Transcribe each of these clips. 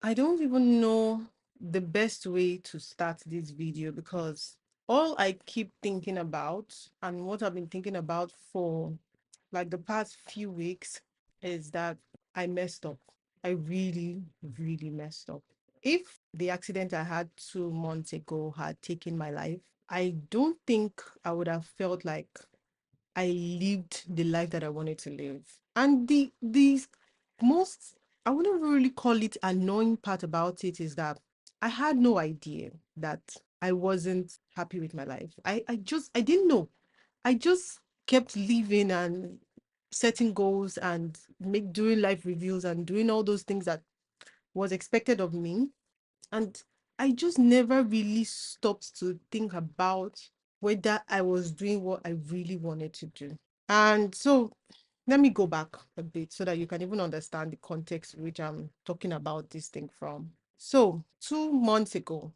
I don't even know the best way to start this video because all I keep thinking about and what I've been thinking about for like the past few weeks is that I messed up. I really, really messed up. If the accident I had 2 months ago had taken my life, I don't think I would have felt like I lived the life that I wanted to live. And the most, I wouldn't really call it annoying part about it is that I had no idea that I wasn't happy with my life. I didn't know. I just kept living and setting goals and make doing life reviews and doing all those things that was expected of me. And I just never really stopped to think about whether I was doing what I really wanted to do. And so let me go back a bit so that you can even understand the context which I'm talking about this thing from. So 2 months ago,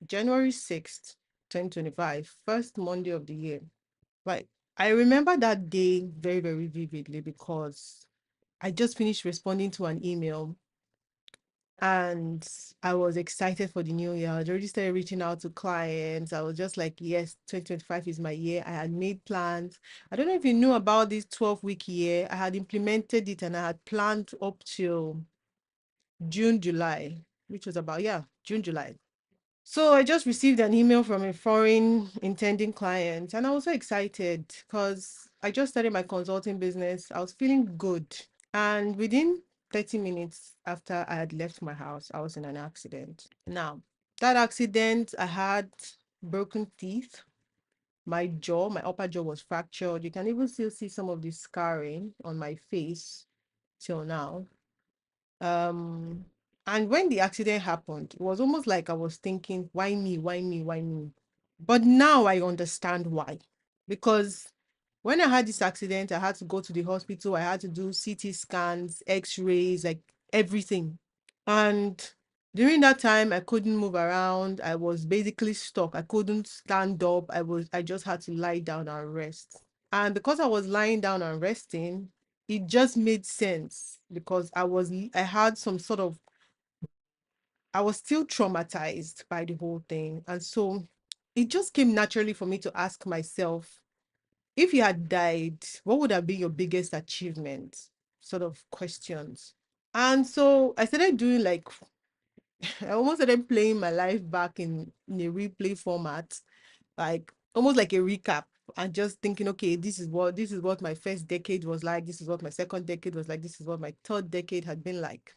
January 6th, 2025, first Monday of the year, right? I remember that day very, very vividly because I just finished responding to an email and I was excited for the new year. I already started reaching out to clients. I was just like, yes, 2025 is my year. I had made plans. I don't know if you knew about this 12-week year. I had implemented it and I had planned up till June, July, which was about, yeah, June, July. So I just received an email from a foreign intending client and I was so excited because I just started my consulting business. I was feeling good. And within 30 minutes after I had left my house, I was in an accident. Now, that accident, I had broken teeth. My jaw, my upper jaw was fractured. You can even still see some of the scarring on my face till now. Um, and when the accident happened, it was almost like I was thinking, why me? Why me? Why me? But now I understand why. Because when I had this accident, I had to go to the hospital. I had to do CT scans, X-rays, like everything. And during that time, I couldn't move around. I was basically stuck. I couldn't stand up. I just had to lie down and rest. And because I was lying down and resting, it just made sense because I had some sort of, I was still traumatized by the whole thing. And so it just came naturally for me to ask myself, if you had died, what would have been your biggest achievement? Sort of questions. And so I started doing like, I almost started playing my life back in a replay format, like almost like a recap and just thinking, okay, this is what my first decade was like. This is what my second decade was like. This is what my third decade had been like.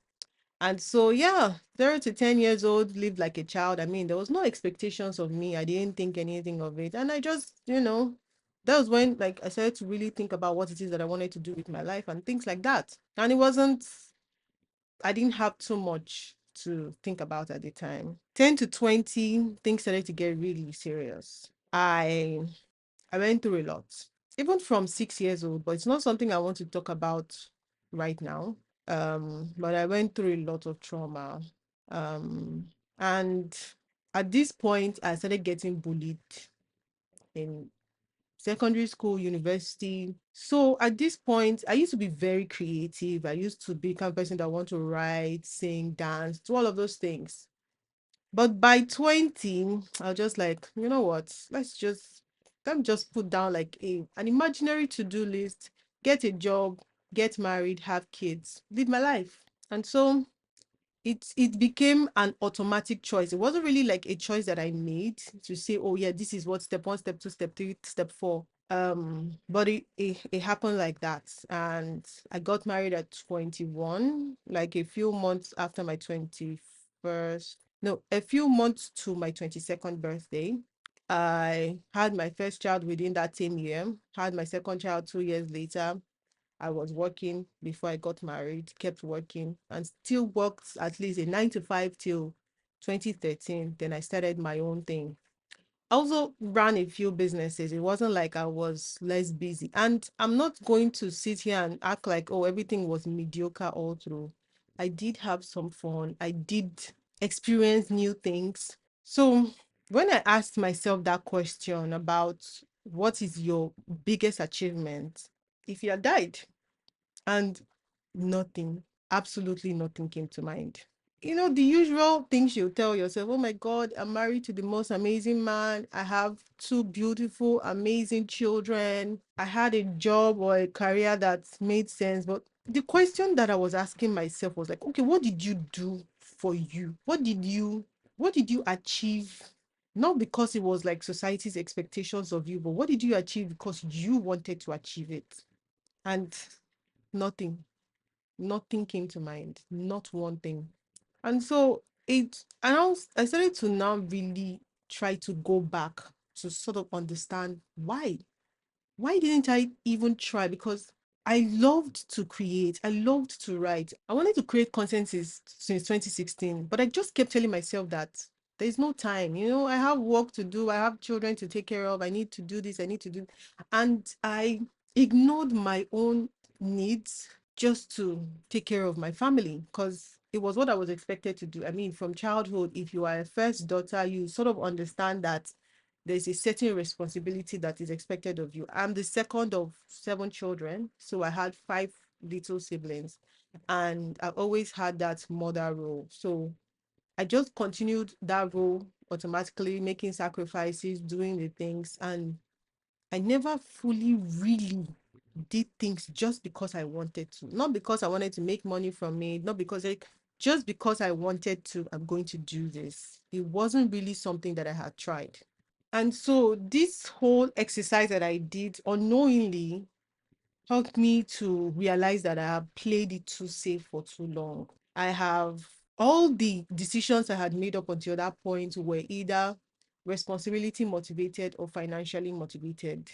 And so, yeah, 0 to 10 years old, lived like a child. I mean, there was no expectations of me. I didn't think anything of it. And I just, that was when like I started to really think about what it is that I wanted to do with my life and things like that. And I didn't have too much to think about at the time. 10 to 20, things started to get really serious. I went through a lot, even from 6 years old, but it's not something I want to talk about right now. But I went through a lot of trauma. Um, and at this point, I started getting bullied in secondary school, university. So at this point, I used to be very creative. I used to be the kind of person that want to write, sing, dance, do all of those things. But by 20, I was just like, you know what? Let me just put down like an imaginary to-do list, get a job, get married, have kids, live my life. And so it became an automatic choice. It wasn't really like a choice that I made to say, oh yeah, this is what step one, step two, step three, step four. But it happened like that. And I got married at 21, like a few months after my 21st, no, a few months to my 22nd birthday. I had my first child within that same year, had my second child 2 years later. I was working before I got married, kept working, and still worked at least a 9 to 5 till 2013. Then I started my own thing. I also ran a few businesses. It wasn't like I was less busy. And I'm not going to sit here and act like, oh, everything was mediocre all through. I did have some fun. I did experience new things. So when I asked myself that question about what is your biggest achievement, if you had died, and nothing, absolutely nothing came to mind. the usual things you tell yourself. Oh my God, I'm married to the most amazing man. I have two beautiful, amazing children. I had a job or a career that made sense. But the question that I was asking myself was like, okay, what did you do for you? What did you achieve? Not because it was like society's expectations of you, but what did you achieve because you wanted to achieve it? And nothing, nothing came to mind, not one thing. And so I started to now really try to go back to sort of understand why. Why didn't I even try? Because I loved to create, I loved to write. I wanted to create content since 2016, but I just kept telling myself that there's no time. I have work to do, I have children to take care of, I need to do this, I need to do. And I ignored my own needs just to take care of my family because it was what I was expected to do. I mean, from childhood, if you are a first daughter, you sort of understand that there's a certain responsibility that is expected of you. I'm the second of seven children, so I had five little siblings, and I've always had that mother role. So I just continued that role automatically, making sacrifices, doing the things, and I never fully really did things just because I wanted to. Not because I wanted to make money from it, not because just because I wanted to, I'm going to do this. It wasn't really something that I had tried. And so this whole exercise that I did unknowingly helped me to realize that I have played it too safe for too long. I have all the decisions I had made up until that point were either responsibility motivated or financially motivated.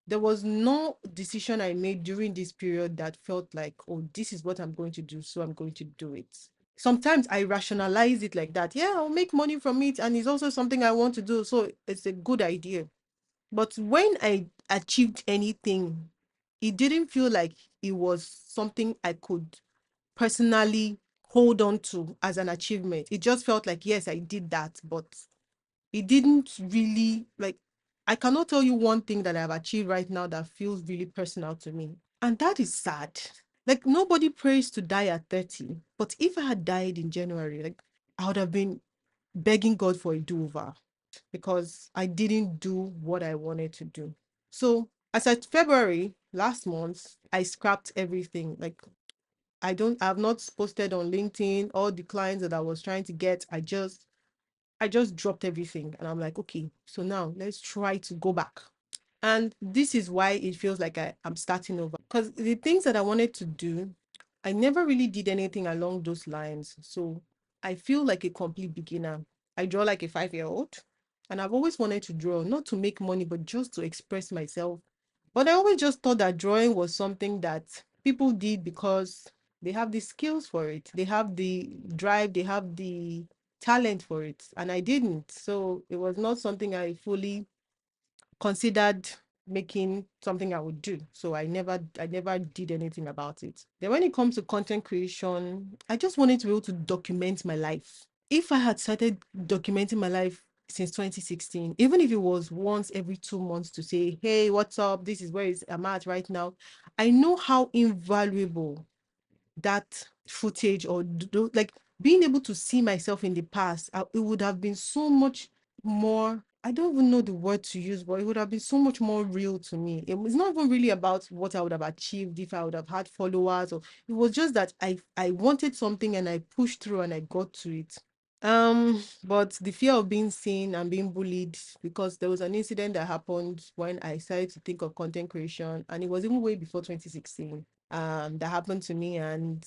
There was no decision I made during this period that felt like, oh, this is what I'm going to do, so I'm going to do it. Sometimes I rationalize it like that. Yeah, I'll make money from it, and it's also something I want to do, so it's a good idea. But when I achieved anything, it didn't feel like it was something I could personally hold on to as an achievement. It just felt like, yes, I did that, but it didn't really like, I cannot tell you one thing that I've achieved right now that feels really personal to me. And that is sad. Like, nobody prays to die at 30. But if I had died in January, like, I would have been begging God for a do-over because I didn't do what I wanted to do. So as at February last month, I scrapped everything. Like, I've not posted on LinkedIn all the clients that I was trying to get. I just dropped everything and I'm like, okay, so now let's try to go back. And this is why it feels like I'm starting over. Because the things that I wanted to do, I never really did anything along those lines. So I feel like a complete beginner. I draw like a 5-year-old. And I've always wanted to draw, not to make money, but just to express myself. But I always just thought that drawing was something that people did because they have the skills for it. They have the drive, they have the talent for it. And I didn't. So it was not something I fully considered making something I would do. So I never did anything about it. Then when it comes to content creation, I just wanted to be able to document my life. If I had started documenting my life since 2016, even if it was once every 2 months to say, hey, what's up? This is I'm at right now. I know how invaluable that footage or like being able to see myself in the past, it would have been so much more. I don't even know the word to use, but it would have been so much more real to me. It was not even really about what I would have achieved if I would have had followers, or it was just that I wanted something and I pushed through and I got to it. But the fear of being seen and being bullied, because there was an incident that happened when I started to think of content creation, and it was even way before 2016. That happened to me, and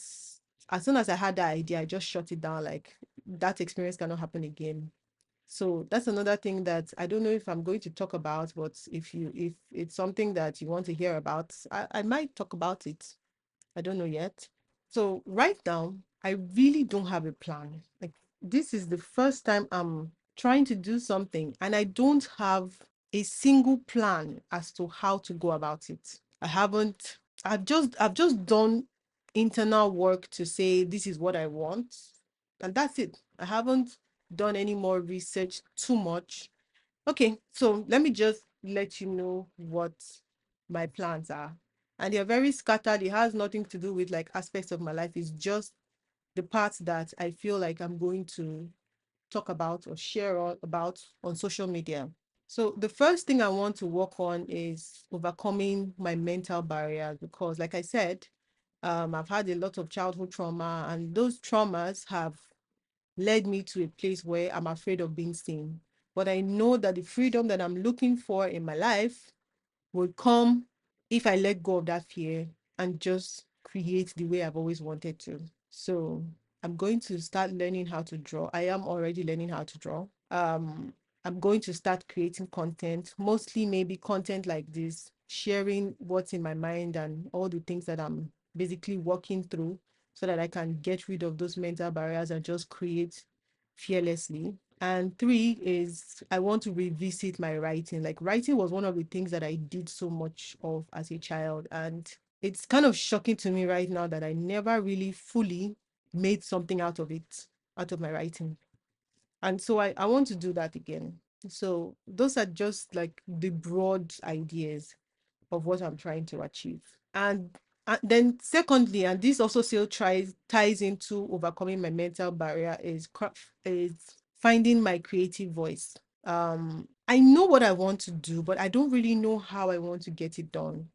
as soon as I had that idea, I just shut it down. Like, that experience cannot happen again. So that's another thing that I don't know if I'm going to talk about, but if it's something that you want to hear about, I might talk about it. I don't know yet. So right now, I really don't have a plan. Like, this is the first time I'm trying to do something and I don't have a single plan as to how to go about it. I haven't, I've just done internal work to say this is what I want, and that's it. I haven't done any more research too much. Okay, so let me just let you know what my plans are. And they're very scattered. It has nothing to do with like aspects of my life. It's just the parts that I feel like I'm going to talk about or share all about on social media. So the first thing I want to work on is overcoming my mental barriers because, like I said, I've had a lot of childhood trauma, and those traumas have led me to a place where I'm afraid of being seen. But I know that the freedom that I'm looking for in my life will come if I let go of that fear and just create the way I've always wanted to. So I'm going to start learning how to draw. I am already learning how to draw. I'm going to start creating content, mostly maybe content like this, sharing what's in my mind and all the things that I'm basically working through so that I can get rid of those mental barriers and just create fearlessly. And three is I want to revisit my writing. Like writing was one of the things that I did so much of as a child. And it's kind of shocking to me right now that I never really fully made something out of it, out of my writing. And so I want to do that again. So those are just like the broad ideas of what I'm trying to achieve. And then secondly, and this also still ties into overcoming my mental barrier is finding my creative voice. I know what I want to do, but I don't really know how I want to get it done.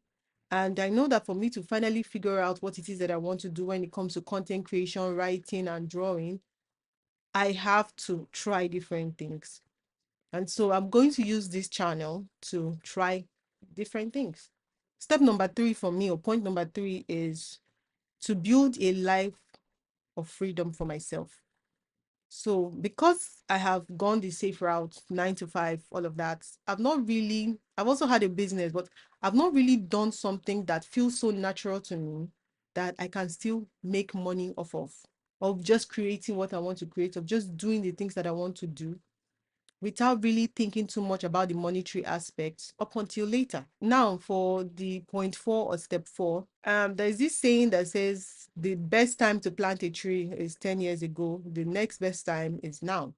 And I know that for me to finally figure out what it is that I want to do when it comes to content creation, writing, and drawing, I have to try different things. And so I'm going to use this channel to try different things. Step number three for me, or point number three, is to build a life of freedom for myself. So because I have gone the safe route, 9 to 5, all of that, I've also had a business, but I've not really done something that feels so natural to me that I can still make money off of just creating what I want to create, of just doing the things that I want to do without really thinking too much about the monetary aspects up until later. Now, for the point four or step four, there's this saying that says the best time to plant a tree is 10 years ago. The next best time is now.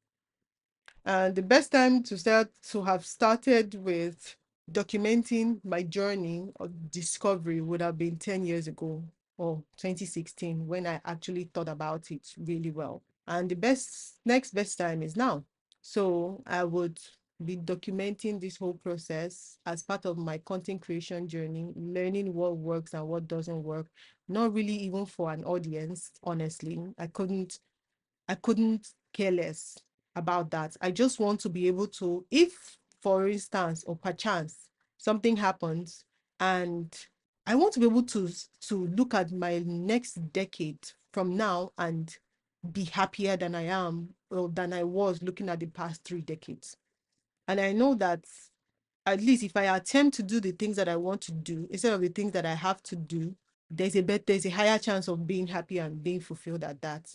And the best time to have started with documenting my journey of discovery would have been 10 years ago or 2016 when I actually thought about it really well. And the next best time is now. So I would be documenting this whole process as part of my content creation journey, learning what works and what doesn't work. Not really even for an audience, honestly. I couldn't care less about that. I just want to be able to, if for instance or perchance something happens, and I want to be able to look at my next decade from now and be happier than I am or than I was looking at the past 3 decades. And I know that at least if I attempt to do the things that I want to do instead of the things that I have to do, there's a higher chance of being happy and being fulfilled at that.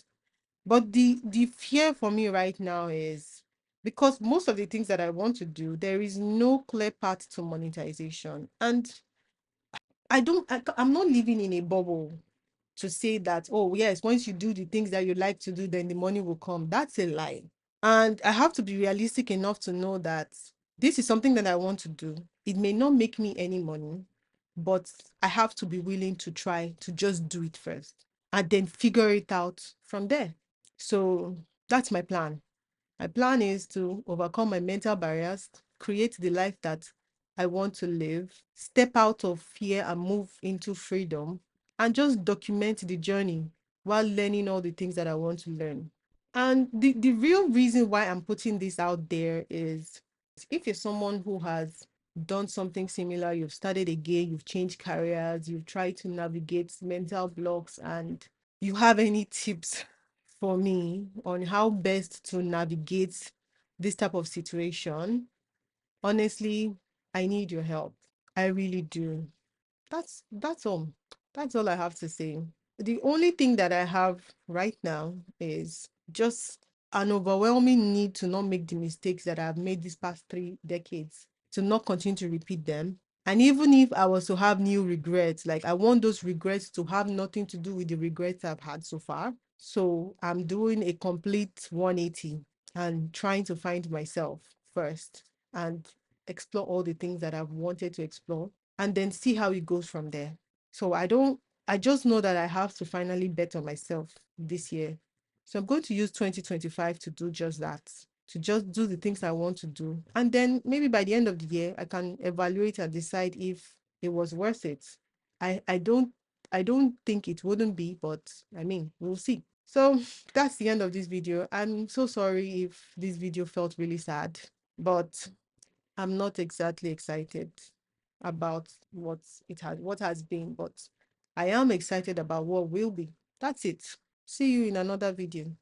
But the fear for me right now is because most of the things that I want to do, there is no clear path to monetization. And I'm not living in a bubble to say that, oh, yes, once you do the things that you like to do, then the money will come. That's a lie. And I have to be realistic enough to know that this is something that I want to do. It may not make me any money, but I have to be willing to try to just do it first and then figure it out from there. So that's my plan. My plan is to overcome my mental barriers, create the life that I want to live, step out of fear and move into freedom, and just document the journey while learning all the things that I want to learn. And the real reason why I'm putting this out there is if you're someone who has done something similar, you've started again, you've changed careers, you've tried to navigate mental blocks, and you have any tips for me on how best to navigate this type of situation, honestly, I need your help. I really do. That's all. That's all I have to say. The only thing that I have right now is just an overwhelming need to not make the mistakes that I've made these past 3 decades, to not continue to repeat them. And even if I was to have new regrets, like I want those regrets to have nothing to do with the regrets I've had so far. So I'm doing a complete 180 and trying to find myself first and explore all the things that I've wanted to explore and then see how it goes from there. So I just know that I have to finally bet on myself this year. So I'm going to use 2025 to do just that, to just do the things I want to do. And then maybe by the end of the year, I can evaluate and decide if it was worth it. I don't think it wouldn't be, but I mean, we'll see. So that's the end of this video. I'm so sorry if this video felt really sad, but I'm not exactly excited about what has been, but I am excited about what will be. That's it. See you in another video.